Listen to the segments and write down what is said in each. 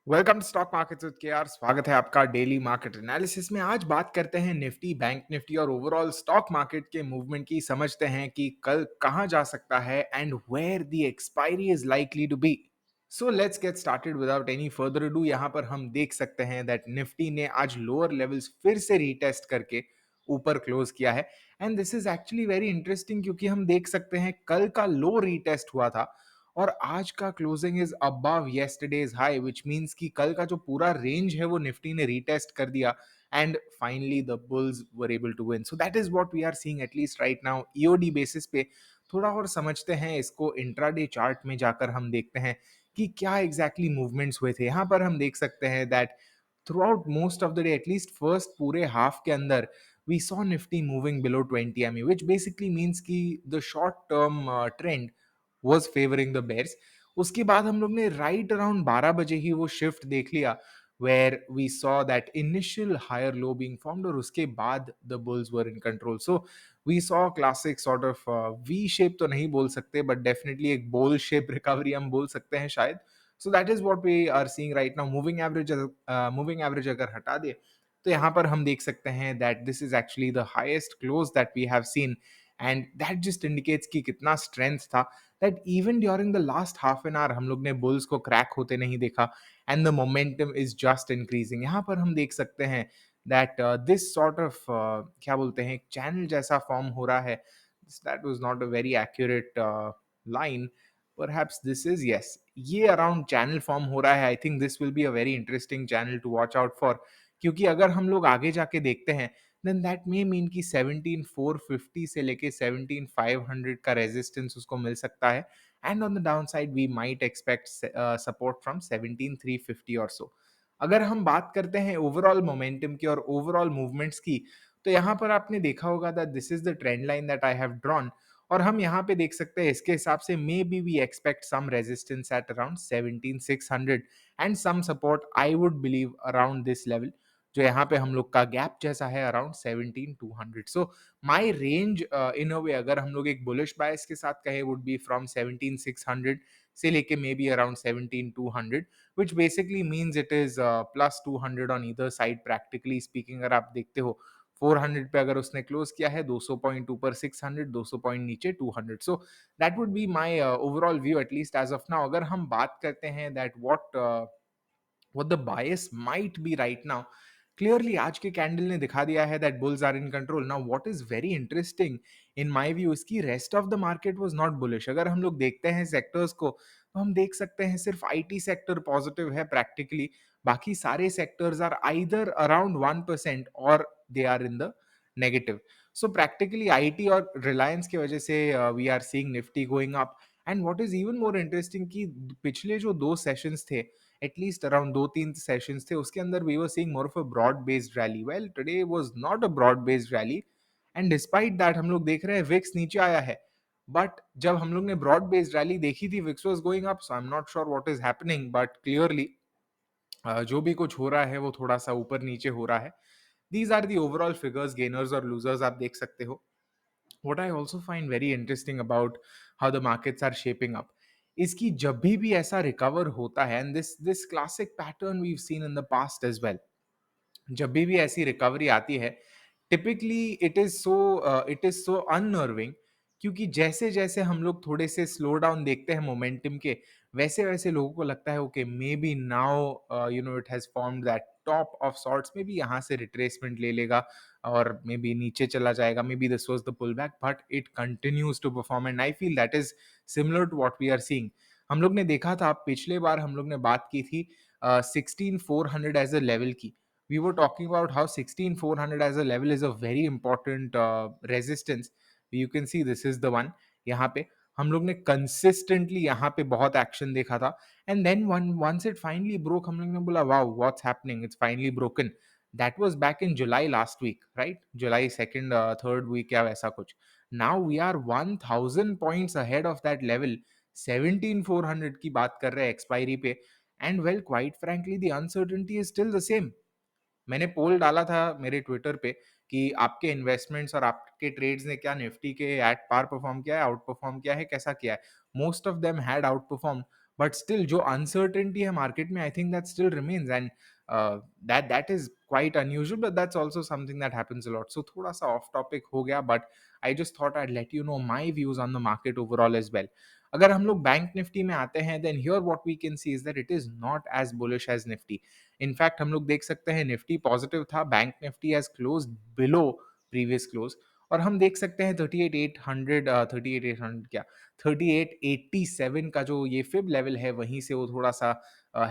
Welcome to stock markets with KR. स्वागत है आपका डेली मार्केट एनालिसिस में। आज बात करते हैं निफ्टी, बैंक निफ्टी और ओवरऑल स्टॉक मार्केट के मूवमेंट की। समझते हैं कि कल कहां जा सकता है and where the expiry is likely to be. So let's get started without any further ado. यहां पर हम देख सकते हैं दैट निफ्टी ने आज लोअर लेवल्स फिर से रीटेस्ट करके ऊपर क्लोज किया है। And this is actually very interesting क्योंकि हम देख सकते हैं कल का लो रीटेस्ट हुआ था और आज का closing is above yesterday's high, which means कि कल का जो पूरा रेंज है वो निफ्टी ने रीटेस्ट कर दिया and finally the bulls were able to win. So that is what we are seeing at least right now EOD basis पे। थोड़ा और समझते हैं इसको, इंट्राडे चार्ट में जाकर हम देखते हैं कि क्या एग्जैक्टली मूवमेंट्स हुए थे। यहां पर हम देख सकते हैं that throughout most of the day, at least first पूरे हाफ के अंदर, we saw Nifty moving below 20 MA, which basically means कि the short term trend was favouring the bears. उसके बाद हम लोग ने राइट अराउंड 12 बजे ही वो शिफ्ट देख लिया where we saw that initial higher low being formed और उसके बाद the bulls were in control. So we saw classic sort of V shape तो नहीं बोल सकते बट डेफिनेटली एक बोल शेप रिकवरी हम बोल सकते हैं शायद। So that is what we are seeing right now. Moving average अगर हटा दे तो यहाँ पर हम देख सकते हैं that this is actually the highest close that we have seen and that just indicates कि कितना स्ट्रेंथ था that even during the last half an hour हम लोग ने बुल्स को क्रैक होते नहीं देखा and the momentum is just increasing. यहाँ पर हम देख सकते हैं दैट दिस सॉर्ट ऑफ क्या बोलते हैं, एक चैनल जैसा फॉर्म हो रहा है। That was not a very accurate line, perhaps this is, yes, ये अराउंड चैनल फॉर्म हो रहा है। I think this will be a very interesting channel to watch out for, क्योंकि अगर हम लोग आगे जाके देखते हैं देन दैट मे मीन कि 17,450 से लेके 17,500 का रेजिस्टेंस उसको मिल सकता है and on the downside we might expect support from 17,350 और सो। अगर हम बात करते हैं ओवरऑल मोमेंटम की और ओवरऑल मूवमेंट्स की, तो यहाँ पर आपने देखा होगा that this is the trend line that I have drawn और हम यहाँ पे देख सकते हैं इसके हिसाब से maybe we expect some resistance at around 17,600 and some support I would believe around this level, जो यहाँ पे हम लोग का गैप जैसा है around 17,200। So my range in a way, अगर हम लोग एक बुलिश बायस के साथ कहे, वुड बी फ्रॉम 17,600 से लेके may be around 17,200, which basically means it is plus 200 on either side practically speaking. अगर आप देखते हो 400 पे अगर उसने क्लोज किया है, 200 पॉइंट ऊपर 600, 200 पॉइंट नीचे 200। So that would be my overall view at least as of now. अगर हम बात करते हैं that what the bias might be right now, clearly आज के कैंडल ने दिखा दिया है that bulls are in control. Now what is very interesting in my view is कि rest of the market was not bullish. अगर हम लोग देखते हैं सेक्टर्स को तो हम देख सकते हैं सिर्फ आईटी सेक्टर पॉजिटिव है प्रैक्टिकली, बाकी सारे सेक्टर्स आर आइदर अराउंड 1% और they are in the negative. So practically IT और रिलायंस की वजह से we are seeing Nifty going up. And what is even more interesting कि पिछले जो दो सेशंस थे, एटलीस्ट अराउंड 2-3 सेशंस थे, उसके अंदर we were seeing more of a broad based rally. Well today was not a broad based rally and despite that हम लोग देख रहे हैं विक्स नीचे आया है, बट जब हम लोग ने ब्रॉड बेस्ड रैली देखी थी VIX was going up. So I am not sure what is happening but clearly जो भी कुछ हो रहा है वो थोड़ा सा ऊपर नीचे हो रहा है। These are the overall figures, gainers और लूजर्स आप देख सकते हो। what I also find very interesting about how the markets are shaping up is कि जब भी ऐसा रिकवर होता है, and this classic pattern we've seen in the past as well, जब भी ऐसी रिकवरी आती है टिपिकली इट इज सो अननर्विंग, क्योंकि जैसे जैसे हम लोग थोड़े से स्लो डाउन देखते हैं मोमेंटम के, वैसे वैसे लोगों को लगता है okay maybe now it has formed that top of sorts, में भी यहाँ से रिट्रेसमेंट ले लेगा और मे बी नीचे चला जाएगा, maybe this was the pull back, but it continues to perform and I feel that is similar to what we are seeing. हम लोग ने देखा था, पिछले बार हम लोग ने बात की थी 16,400 एज अ लेवल की। we were talking about how 16,400 as a level is a very important resistance. You can see this is the one. यहाँ पे हम लोग ने consistently यहाँ पे बहुत एक्शन देखा था and then once it finally broke, हम लोग ने बोला wow, what's happening, it's finally broken. That was back in July last week, right? July 2nd, 3rd week या वैसा कुछ. Now we are 1,000 points ahead of that level. 17,400 की बात कर रहे हैं एक्सपायरी पे and well, quite frankly, the uncertainty is still the same. मैंने पोल डाला था मेरे ट्विटर पे कि आपके इन्वेस्टमेंट्स और आपके ट्रेड्स ने क्या निफ्टी के एट पार परफॉर्म किया है, आउट परफॉर्म किया है, कैसा किया है। Most of them had outperform, but still जो अनसर्टेनिटी है मार्केट में, I think that still remains, and that is quite unusual, but that's also something that happens a lot. So थोड़ा सा ऑफ टॉपिक हो गया, but I just thought I let you know my views on the market overall as well. अगर हम लोग bank Nifty में आते हैं, then here what we can see is that it is not as bullish as Nifty. In fact हम लोग देख सकते हैं निफ्टी पॉजिटिव था, bank Nifty has close below previous close. और हम देख सकते हैं 38,800, 38,800 क्या, 3887 का जो ये फिब लेवल है, वहीं से वो थोड़ा सा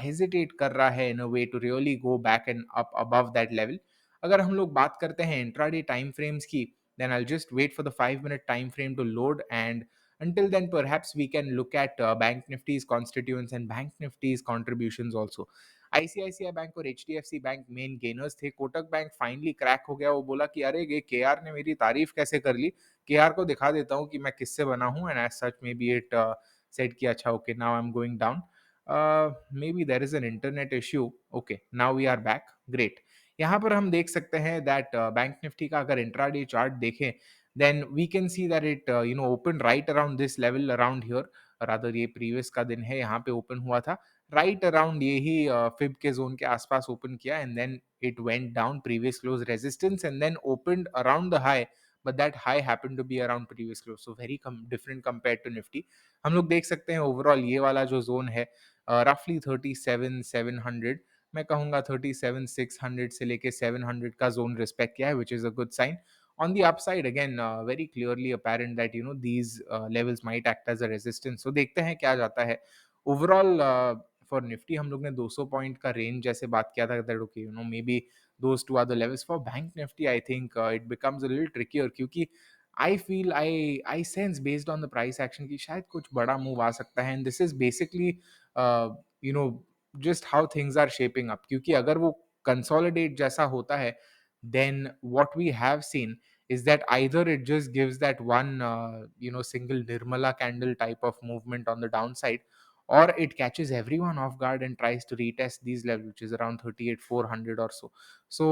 हेजिटेट कर रहा है in a way to really go back and up above that level. अगर हम लोग बात करते हैं इंट्राडे टाइम फ्रेम्स की, then I'll just wait for the 5 minute time frame to load, and until then perhaps we can look at Bank Nifty's constituents and Bank Nifty's contributions also. ICICI bank और HDFC bank main gainers थे. Kotak bank finally crack हो गया. वो बोला कि अरे ये K R ने मेरी तारीफ कैसे कर ली, केआर को दिखा देता हूँ कि मैं किससे बना हूँ, and as such maybe it said कि अच्छा okay now I am going down. Maybe there is an internet issue. Okay now we are back. Great. यहाँ पर हम देख सकते हैं दैट बैंक निफ्टी का अगर इंट्राडे चार्ट देखें, then we can see that it opened right around this level around here. Rather ये प्रीवियस का दिन है, यहाँ पे ओपन हुआ था राइट अराउंड यही फिब के जोन के आसपास ओपन किया, and then it went down previous close resistance, and then opened around the high, but that high happened to be around previous close, so very different compare to Nifty. हम लोग देख सकते हैं overall ये वाला जो zone है रफली 37,700, मैं कहूंगा 37,600 से लेके 700 का जोन रिस्पेक्ट किया है, which is a good sign. On the upside again, very clearly apparent that these levels might act as a resistance. So देखते हैं क्या जाता है. Overall for Nifty हम लोग ने 200 पॉइंट का रेंज जैसे बात किया था, that okay maybe those two are the levels. For Bank Nifty I think it becomes a little trickier, क्योंकि I feel I sense based on the price action कि शायद कुछ बड़ा मूव आ सकता है, and this is basically uh, you know just how things are shaping up. क्योंकि अगर वो consolidate जैसा होता है, then what we have seen is that either it just gives that one single nirmala candle type of movement on the downside, or it catches everyone off guard and tries to retest these levels, which is around 38,400 or so. So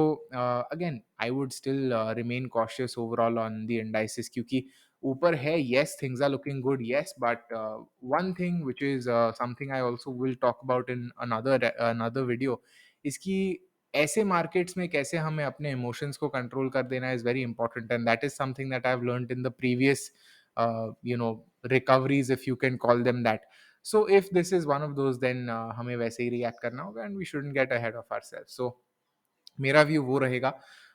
again I would still remain cautious overall on the indices, क्योंकि ऊपर है, yes things are looking good, yes, but one thing which is something I also will talk about in another video, इसकी ऐसे markets में कैसे हमें अपने emotions को कंट्रोल कर देना is very important, and that is something that I have learned in the previous recoveries, if you can call them that. So if this is one of those, then हमें वैसे ही react करना होगा, and we shouldn't get ahead of ourselves. So मेरा view वो रहेगा.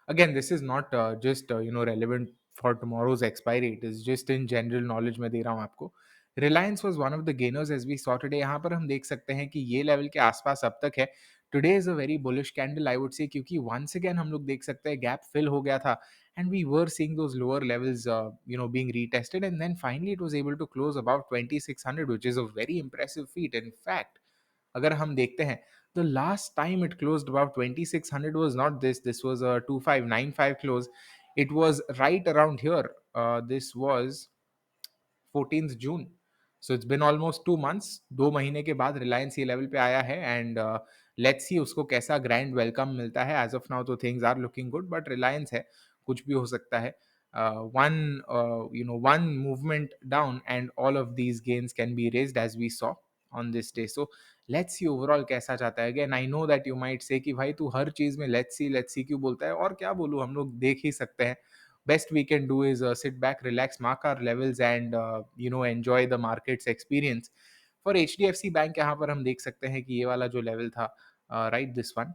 Again this is not just relevant for tomorrow's expiry, it is just in general knowledge में दे रहा हूँ आपको. Reliance was one of the gainers as we saw today. यहाँ पर हम देख सकते हैं कि ये लेवल के आसपास अब तक है. Today is a very bullish candle I would से, क्योंकि वंस अगेन हम लोग देख सकते हैं गैप फिल हो गया था, and we were seeing those lower levels being retested, and then finally it was able to close about 2600, which is a very impressive feat. In fact अगर हम देखते हैं, the last time it closed above 2600 was not this was a 2595 close. It was right around here. This was 14th June. So it's been almost 2 months. 2 महीने के बाद रिलायंस ये level पे आया है, एंड लेट्स सी उसको कैसा ग्रैंड वेलकम मिलता है. एज ऑफ नाउ तो things are looking good, but Reliance है, कुछ भी हो सकता है. One one movement down and all of these gains can be razed as we saw on this day. So let's see overall कैसा जाता है. Again I know that you might say कि भाई तू हर चीज में लेट्स सी क्यों बोलता है, और क्या बोलूं, हम लोग देख ही सकते हैं. Best we can do is sit back, relax, mark our levels, and enjoy the market's experience. For HDFC Bank यहाँ पर हम देख सकते हैं कि ये वाला जो लेवल था, right this one,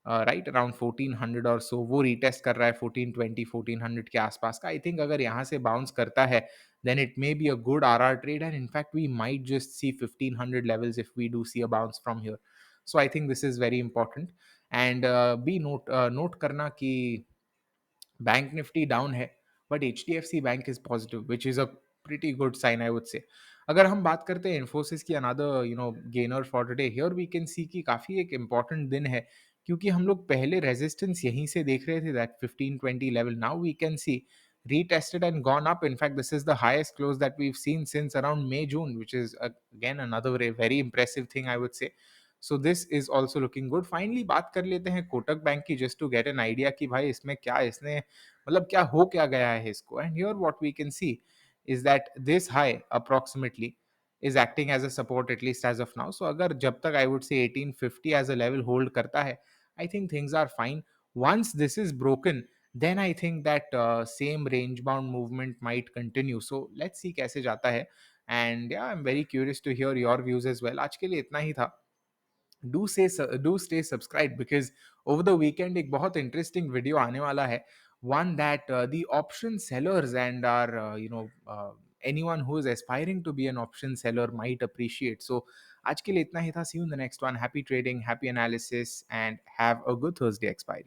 right around 1400 और सो, वो रीटेस्ट कर रहा है 1420 1400 के आसपास का. आई थिंक अगर यहाँ से बाउंस करता है, then it may be a good RR trade, and in fact we might just see 1500 levels if we do see a bounce from here. So I think this is very important. And be note करना कि bank Nifty down है, but HDFC bank is positive, which is a pretty good sign I would say. अगर हम बात करते हैं Infosys की, another gainer for today, here we can see कि काफी एक इंपॉर्टेंट दिन है, क्योंकि हम लोग पहले रेजिस्टेंस यहीं से देख रहे थे, that 1520 level. Now we can see retested and gone up. In fact, this is the highest close that we've seen since around May June, which is again another very impressive thing I would say. So this is also looking good. Finally बात कर लेते हैं Kotak bank की, just to get an idea कि भाई इसमें क्या, इसने मतलब क्या हो क्या गया है इसको. And here what we can see is that this high approximately is acting as a support at least as of now. So अगर जब तक I would say 1850 as a level hold करता है, I think things are fine. Once this is broken, then I think that same range bound movement might continue. So let's see कैसे जाता है. And yeah, I'm very curious to hear your views as well. आज के लिए इतना ही था. Do stay subscribed because over the weekend एक बहुत interesting video आने वाला है, one that the option sellers and our anyone who is aspiring to be an option seller might appreciate. So आज के लिए इतना ही था. See you in the next one. Happy trading, happy analysis, and have a good Thursday expiry.